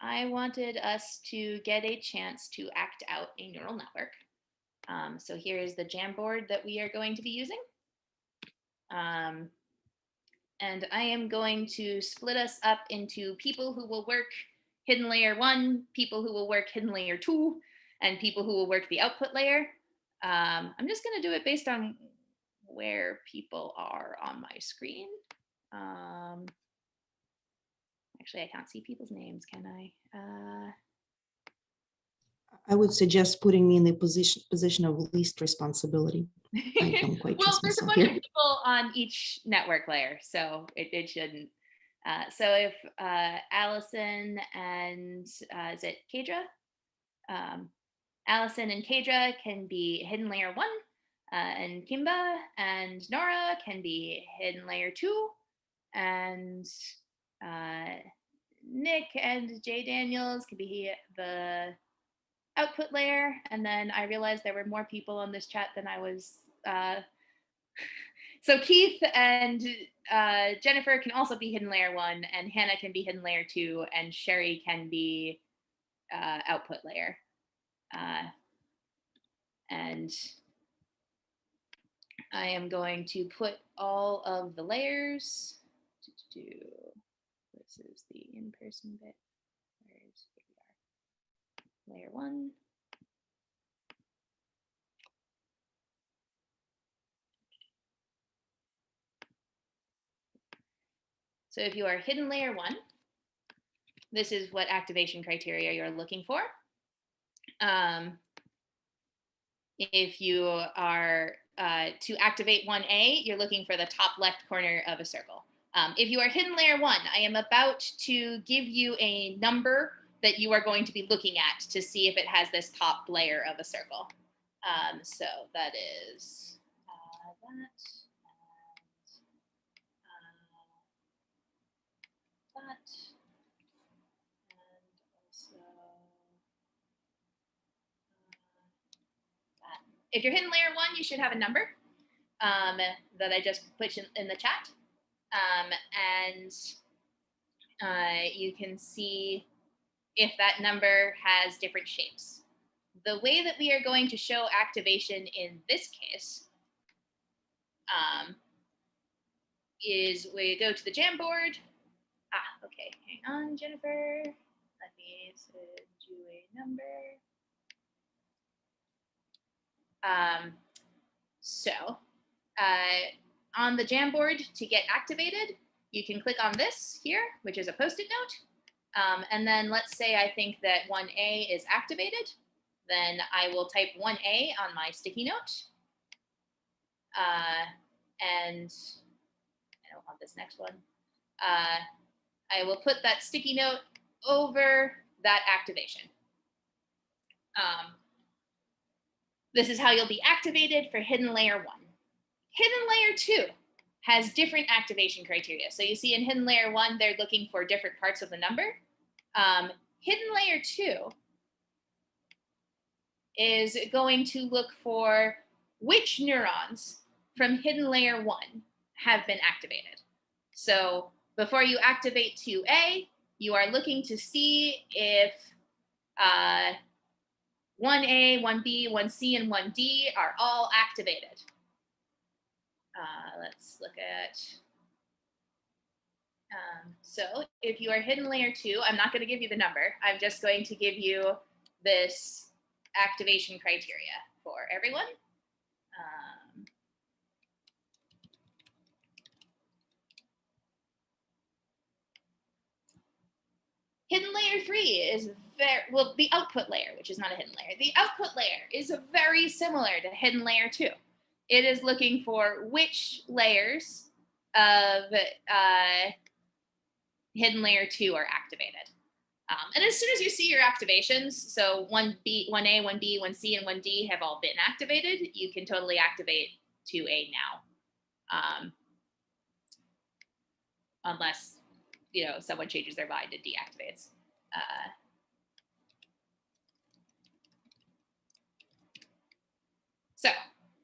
I wanted us to get a chance to act out a neural network. So here is the Jamboard that we are going to be using. And I am going to split us up into people who will work hidden layer 1, people who will work hidden layer 2, and people who will work the output layer. I'm just going to do it based on where people are on my screen. Actually, I can't see people's names, can I? I would suggest putting me in the position of least responsibility. I don't quite well, trust there's a myself bunch here. of people on each network layer, so it shouldn't. So if Allison and is it Kadra? Allison and Kadra can be hidden layer 1, and Kimba and Nora can be hidden layer 2, and Nick and Jay Daniels can be the output layer. And then I realized there were more people on this chat than I was. So Keith and Jennifer can also be hidden layer 1, and Hannah can be hidden layer 2, and Sherry can be output layer. And I am going to put all of the layers. This is the in-person bit. Where's layer 1? So if you are hidden layer 1, this is what activation criteria you're looking for. If you are to activate 1A, you're looking for the top left corner of a circle. If you are hidden layer 1, I am about to give you a number that you are going to be looking at to see if it has this top layer of a circle. So that is that. If you're hidden layer 1, you should have a number that I just put in the chat. And you can see if that number has different shapes. The way that we are going to show activation in this case is we go to the Jamboard. Okay, hang on, Jennifer. Let me send you a number. So on the Jamboard, to get activated, you can click on this here, which is a Post-it note. And then let's say I think that 1A is activated. Then I will type 1A on my sticky note. And I don't want this next one. I will put that sticky note over that activation. This is how you'll be activated for hidden layer 1. Hidden layer 2 has different activation criteria. So you see in hidden layer 1, they're looking for different parts of the number. Hidden layer 2 is going to look for which neurons from hidden layer 1 have been activated. So before you activate 2A, you are looking to see if 1A, 1B, 1C, and 1D are all activated. Let's look at, so if you are hidden layer 2, I'm not going to give you the number. I'm just going to give you this activation criteria for everyone. Hidden layer 3 is the output layer, which is not a hidden layer. The output layer is very similar to hidden layer 2. It is looking for which layers of hidden layer 2 are activated. And as soon as you see your activations, so 1B, 1A, 1B, 1C, and 1D have all been activated, you can totally activate 2A now. Unless, someone changes their mind and deactivates. So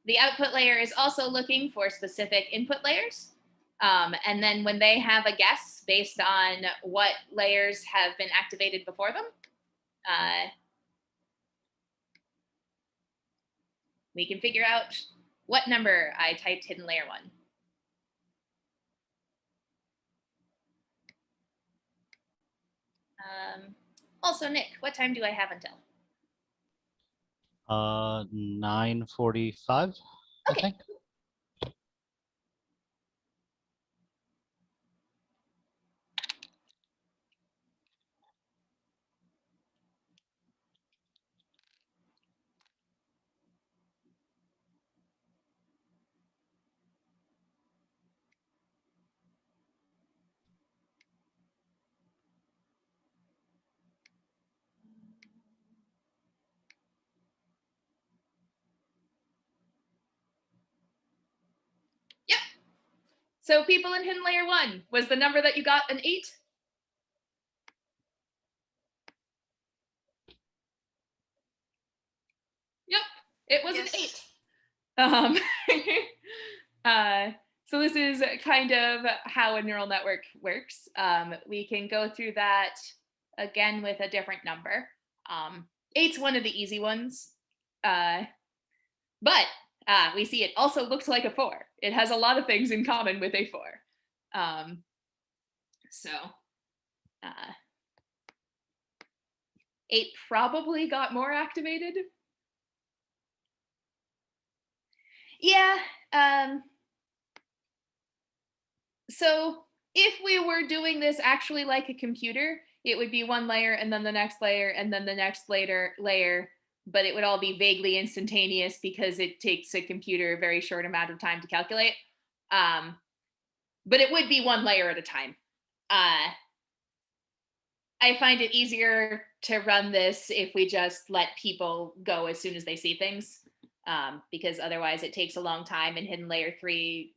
the output layer is also looking for specific input layers. And then when they have a guess based on what layers have been activated before them, we can figure out what number I typed hidden layer 1. Also, Nick, what time do I have until? 9:45, I Okay. think. Yep. So people in hidden layer 1, was the number that you got an 8? Yep, it was an 8. So this is kind of how a neural network works. We can go through that again with a different number. 8's one of the easy ones, but we see it also looks like a 4. It has a lot of things in common with a 4. So 8 probably got more activated. Yeah. So if we were doing this actually like a computer, it would be one layer and then the next layer and then the next layer, but it would all be vaguely instantaneous because it takes a computer a very short amount of time to calculate. But it would be one layer at a time. I find it easier to run this if we just let people go as soon as they see things, because otherwise it takes a long time. And hidden layer 3,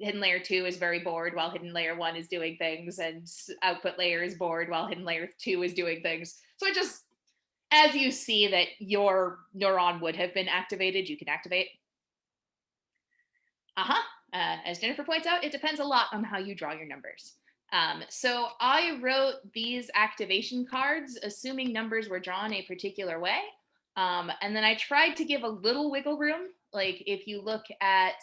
hidden layer 2 is very bored while hidden layer 1 is doing things, and output layer is bored while hidden layer 2 is doing things. So it just, as you see that your neuron would have been activated, you can activate. As Jennifer points out, it depends a lot on how you draw your numbers. So I wrote these activation cards assuming numbers were drawn a particular way. And then I tried to give a little wiggle room. Like if you look at,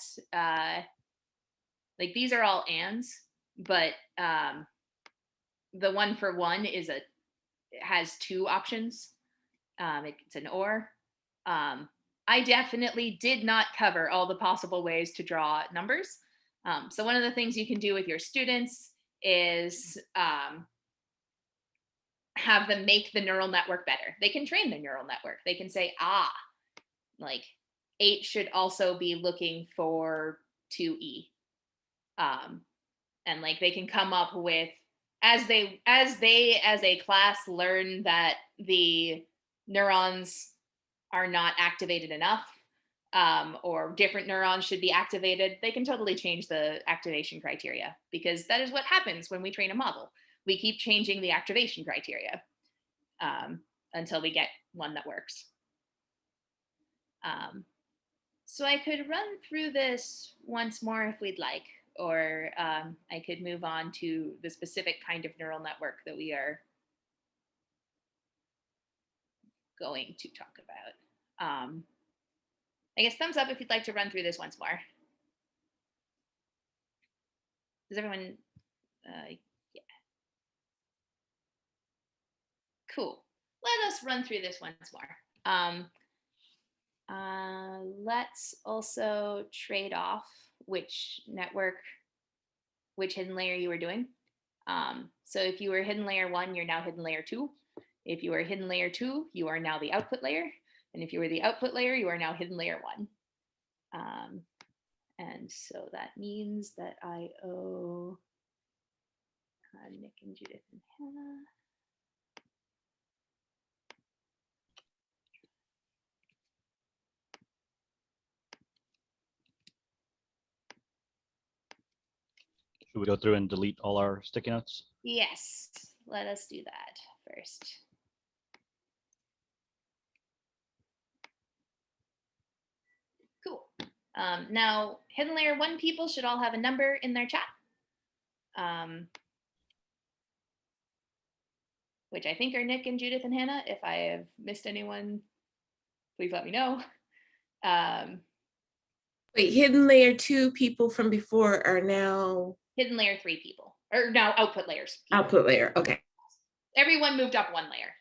like these are all ands, but the 1 for 1 has 2 options. It's an or. I definitely did not cover all the possible ways to draw numbers. So one of the things you can do with your students is have them make the neural network better. They can train the neural network. They can say, like 8 should also be looking for 2E. And like they can come up with, as they as a class learn that the neurons are not activated enough, or different neurons should be activated, they can totally change the activation criteria, because that is what happens when we train a model. We keep changing the activation criteria until we get one that works. So I could run through this once more if we'd like, or I could move on to the specific kind of neural network that we are going to talk about. I guess thumbs up if you'd like to run through this once more. Does everyone, yeah. Cool. Let us run through this once more. Let's also trade off which hidden layer you were doing. So if you were hidden layer 1, you're now hidden layer 2. If you are hidden layer 2, you are now the output layer. And if you were the output layer, you are now hidden layer 1. And so that means that I owe Nick and Judith and Hannah. Should we go through and delete all our sticky notes? Yes, let us do that first. Cool. Now, hidden layer 1 people should all have a number in their chat. which I think are Nick and Judith and Hannah. If I have missed anyone, please let me know. Wait, hidden layer 2 people from before are now Hidden layer 3 people, or now output layers. People. output layer. Okay. Everyone moved up 1 layer.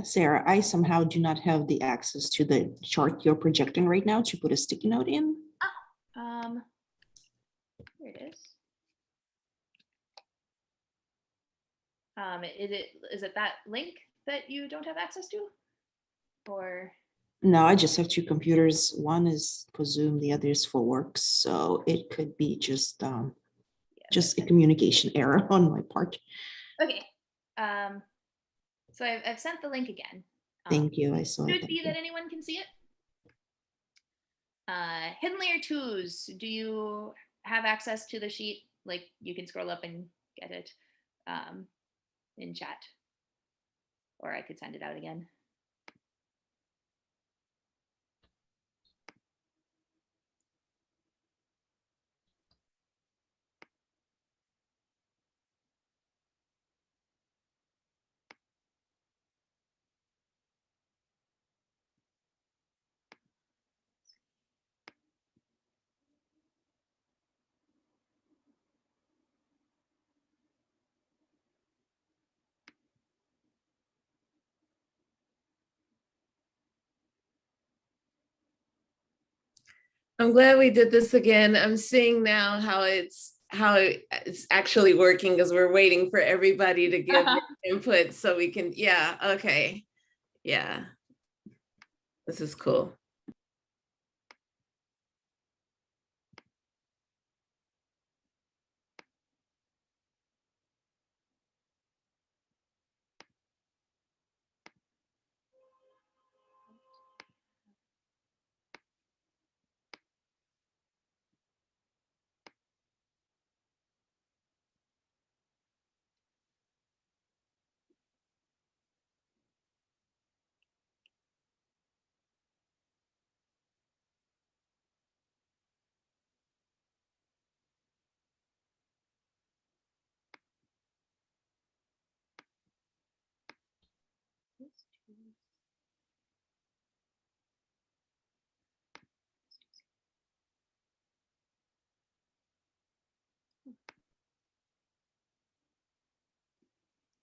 Sarah, I somehow do not have the access to the chart you're projecting right now to put a sticky note in. Here it is. Is it that link that you don't have access to? Or No, I just have 2 computers. One is for Zoom, the other is for work. So it could be just a communication error on my part. okay. So I've sent the link again. Thank you. I saw it. Should be that anyone can see it. Hidden layer 2s. Do you have access to the sheet? Like you can scroll up and get it in chat, or I could send it out again. I'm glad we did this again. I'm seeing now how it's actually working because we're waiting for everybody to give their input so we can, yeah, okay. Yeah. This is cool.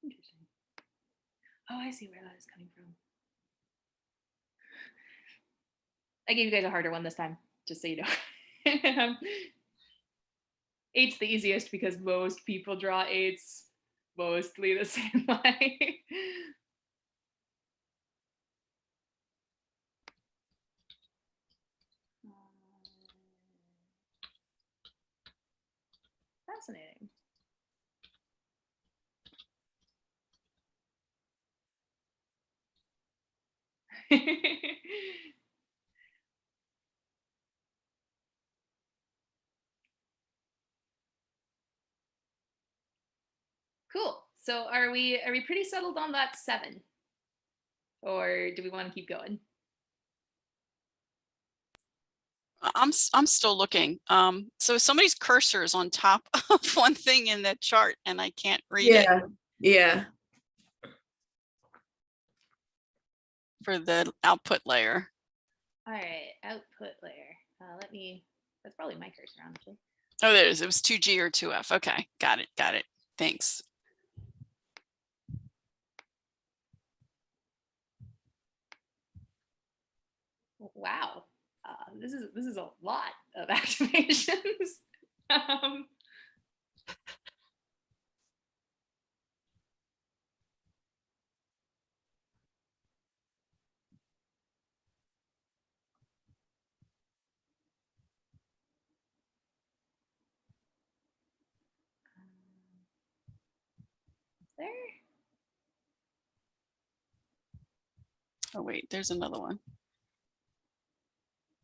Interesting. Oh, I see where that is coming from. I gave you guys a harder one this time, just so you know. 8's the easiest because most people draw 8s mostly the same way. Fascinating. Cool. So are we pretty settled on that 7? Or do we want to keep going? I'm still looking. So somebody's cursor is on top of one thing in that chart and I can't read it Yeah. for the output layer. All right, output layer. That's probably my cursor, honestly. Oh, there it is. It was 2G or 2F. Okay, got it. Got it. Thanks. Wow, this is a lot of activations. There. Oh, wait, there's another one.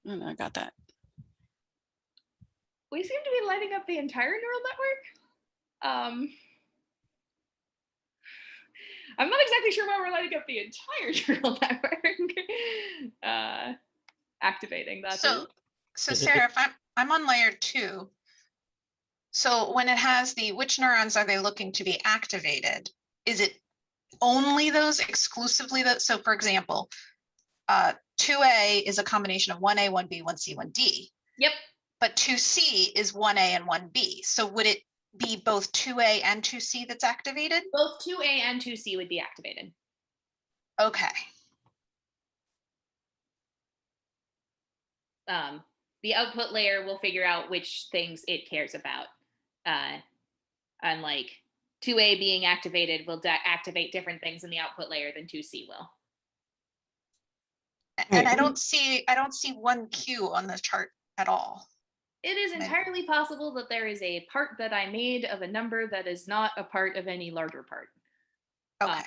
Oh, no, I got that. We seem to be lighting up the entire neural network. I'm not exactly sure why we're lighting up the entire neural network. Activating that. So So It- it- Sarah, if I'm on layer 2, so when it has which neurons are they looking to be activated? Is it only those exclusively that, so for example, 2A is a combination of 1A, 1B, 1C, 1D, Yep. but 2C is 1A and 1B. So would it be both 2A and 2C that's activated? Both 2A and 2C would be activated. Okay. The output layer will figure out which things it cares about. And like 2A being activated will activate different things in the output layer than 2C will. And Right. I don't see 1Q on the chart at all. It is Maybe. entirely possible that there is a part that I made of a number that is not a part of any larger part. Okay.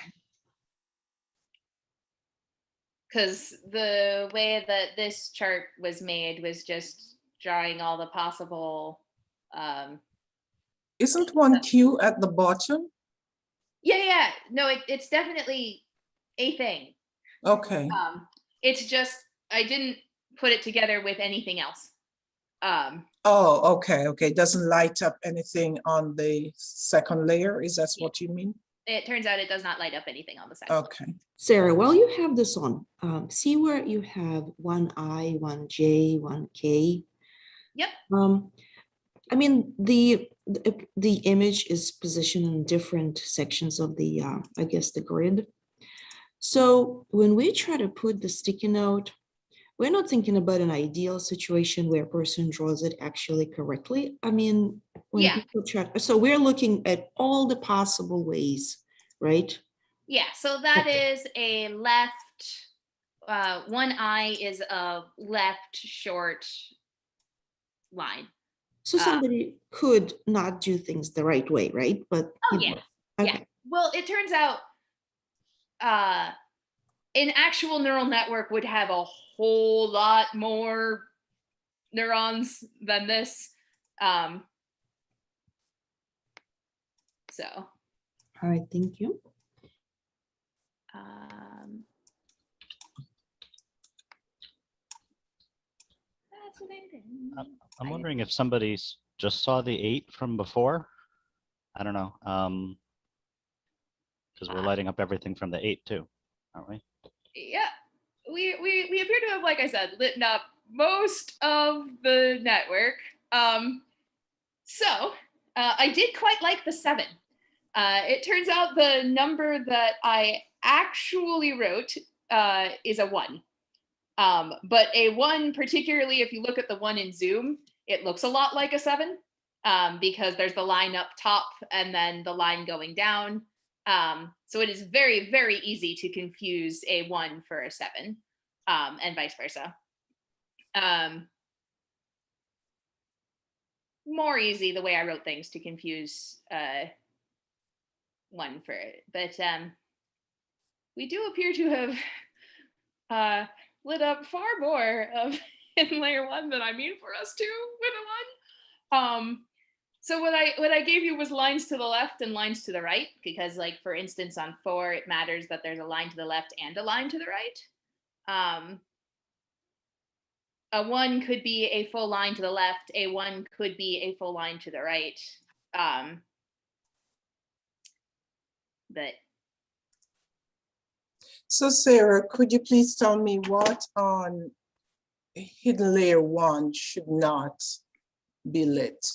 Because the way that this chart was made was just drawing all the possible. Isn't 1Q at the bottom? Yeah. No, it's definitely a thing. Okay, It's just I didn't put it together with anything else. oh, okay, it doesn't light up anything on the second layer, is that what you mean? It turns out it does not light up anything on the side. Okay, Sarah, while you have this on, see where you have one I, one J, one K. Yep. I mean, the image is positioned in different sections of the, I guess, the grid. So when we try to put the sticky note, we're not thinking about an ideal situation where a person draws it actually correctly. I mean, when Yeah. people try, so we're looking at all the possible ways, right? Yeah, so that Okay. is a left, one eye is a left short line. So somebody could not do things the right way, right? But Oh, you yeah. know, Yeah. okay. Well, it turns out an actual neural network would have a whole lot more neurons than this. So, All right, thank you. that's what I'm doing. I'm wondering if somebody's just saw the 8 from before. I don't know. Because we're lighting up everything from the 8 too, aren't we? Yeah, we appear to have, like I said, lit up most of the network. So I did quite like the 7. It turns out the number that I actually wrote is a 1. But a 1, particularly if you look at the 1 in Zoom, it looks a lot like a 7 because there's the line up top and then the line going down. So it is very, very easy to confuse a 1 for a 7 and vice versa. More easy the way I wrote things to confuse 1 for it. But we do appear to have lit up far more of in layer 1 than I mean for us to with a 1. So what I gave you was lines to the left and lines to the right, because like for instance on 4 it matters that there's a line to the left and a line to the right. A 1 could be a full line to the left, a 1 could be a full line to the right. But so Sarah, could you please tell me what on hidden layer 1 should not be lit?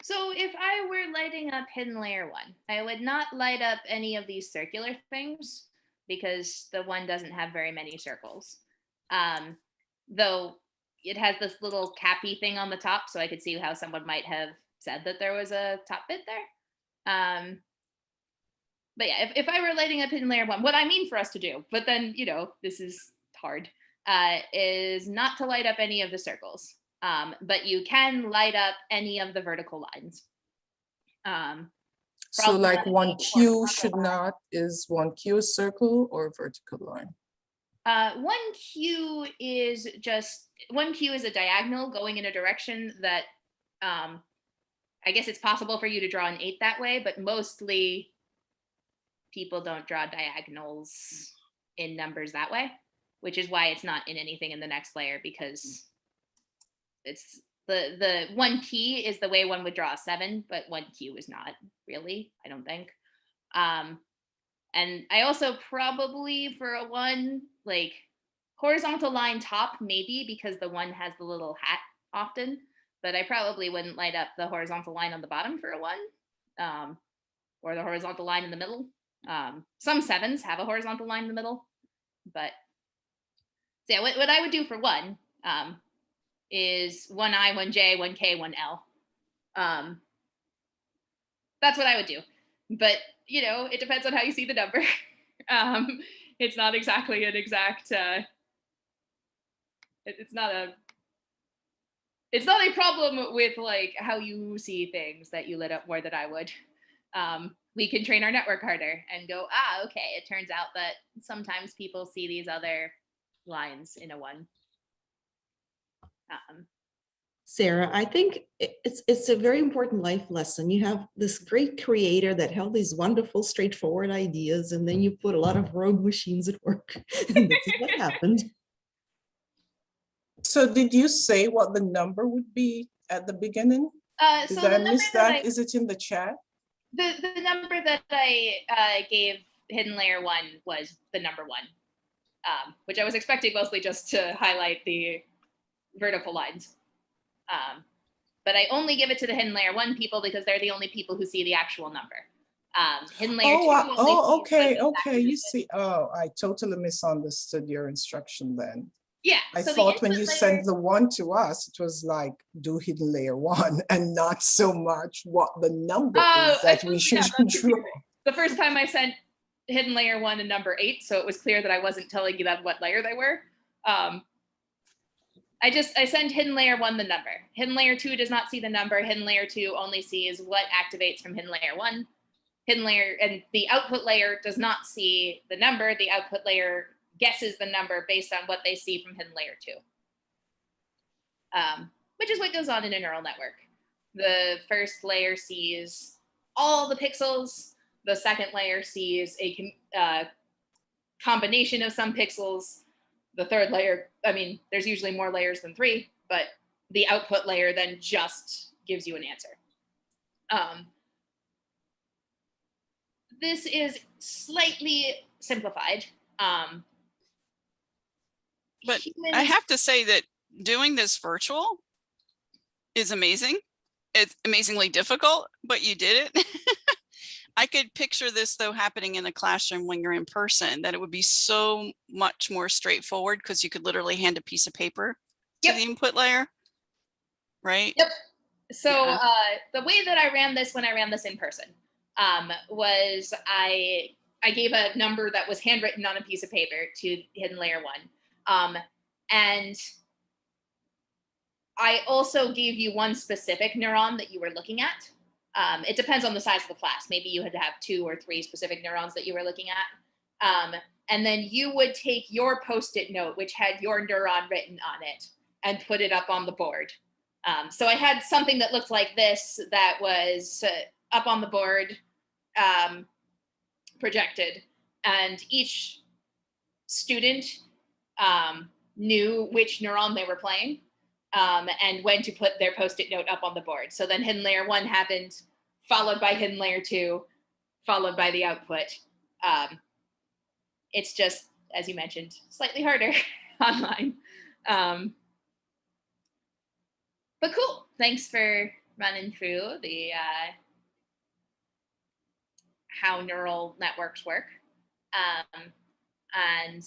So if I were lighting up hidden layer 1, I would not light up any of these circular things because the 1 doesn't have very many circles. Though it has this little cappy thing on the top, so I could see how someone might have said that there was a top bit there. But yeah, if I were lighting up hidden layer 1, what I mean for us to do, but then, you know, this is hard, is not to light up any of the circles. But you can light up any of the vertical lines. So like 1Q should not, is 1Q a circle or a vertical line? 1Q is just, 1Q is a diagonal going in a direction that, I guess it's possible for you to draw an 8 that way, but mostly people don't draw diagonals in numbers that way. which is why it's not in anything in the next layer, because it's the 1P is the way one would draw a 7, but 1Q is not really, I don't think. And I also probably for a 1, like horizontal line top, maybe because the 1 has the little hat often, but I probably wouldn't light up the horizontal line on the bottom for a 1, or the horizontal line in the middle. Some 7s have a horizontal line in the middle, but so yeah, what I would do for 1 is 1I, 1J, 1K, 1L. That's what I would do. But, you know, it depends on how you see the number. It's not exactly an exact, it's not a problem with like how you see things that you lit up more than I would. We can train our network harder and go, okay, it turns out that sometimes people see these other lines in a 1. Sarah, I think it's a very important life lesson. You have this great creator that held these wonderful, straightforward ideas, and then you put a lot of rogue machines at work. And this is what happened. So did you say what the number would be at the beginning? So Did the I number miss that that? Is it in the chat? the number that I gave hidden layer 1 was the number 1, which I was expecting mostly just to highlight the vertical lines. But I only give it to the hidden layer 1 people because they're the only people who see the actual number. Hidden layer 2 only sees okay, what is okay. You activated. see, I totally misunderstood your instruction then. Yeah. I so the thought when input you layer- sent the 1 to us, it was like do hidden layer 1 and not so much what the number is that we should draw. The first time I sent hidden layer 1 and number 8, so it was clear that I wasn't telling you that what layer they were. I send hidden layer 1 the number. Hidden layer 2 does not see the number. Hidden layer 2 only sees what activates from hidden layer 1. Hidden layer and the output layer does not see the number. The output layer guesses the number based on what they see from hidden layer 2. Which is what goes on in a neural network. The first layer sees all the pixels. The second layer sees a combination of some pixels. The third layer, I mean, there's usually more layers than 3, but the output layer then just gives you an answer. This is slightly simplified. But I have to say that doing this virtual is amazing. It's amazingly difficult, but you did it. I could picture this though happening in a classroom when you're in person, that it would be so much more straightforward because you could literally hand a piece of paper to the input layer, right? Yep. So Yeah. The way that I ran this when I ran this in person was I gave a number that was handwritten on a piece of paper to hidden layer 1. And I also gave you one specific neuron that you were looking at. It depends on the size of the class. Maybe you had to have 2 or 3 specific neurons that you were looking at. And then you would take your Post-it note, which had your neuron written on it, and put it up on the board. So I had something that looked like this that was up on the board, projected, and each student knew which neuron they were playing. And when to put their Post-it note up on the board. So then hidden layer 1 happened, followed by hidden layer 2, followed by the output. It's just, as you mentioned, slightly harder online. But cool. Thanks for running through the how neural networks work. And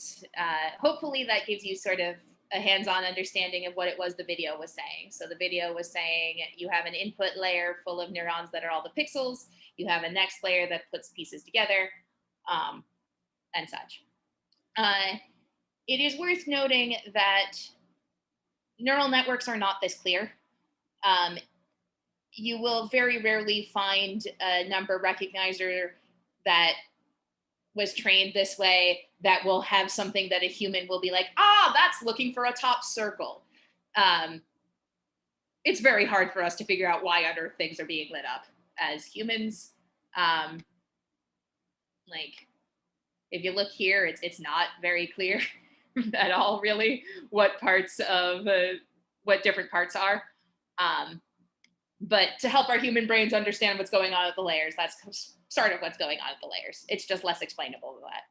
hopefully that gives you sort of a hands-on understanding of what it was the video was saying. So the video was saying you have an input layer full of neurons that are all the pixels. You have a next layer that puts pieces together, and such. It is worth noting that neural networks are not this clear. You will very rarely find a number recognizer that was trained this way that will have something that a human will be like, that's looking for a top circle. It's very hard for us to figure out why other things are being lit up as humans. Like, if you look here, it's not very clear. at all, really, what different parts are. But to help our human brains understand what's going on at the layers, that's sort of what's going on at the layers. It's just less explainable than that.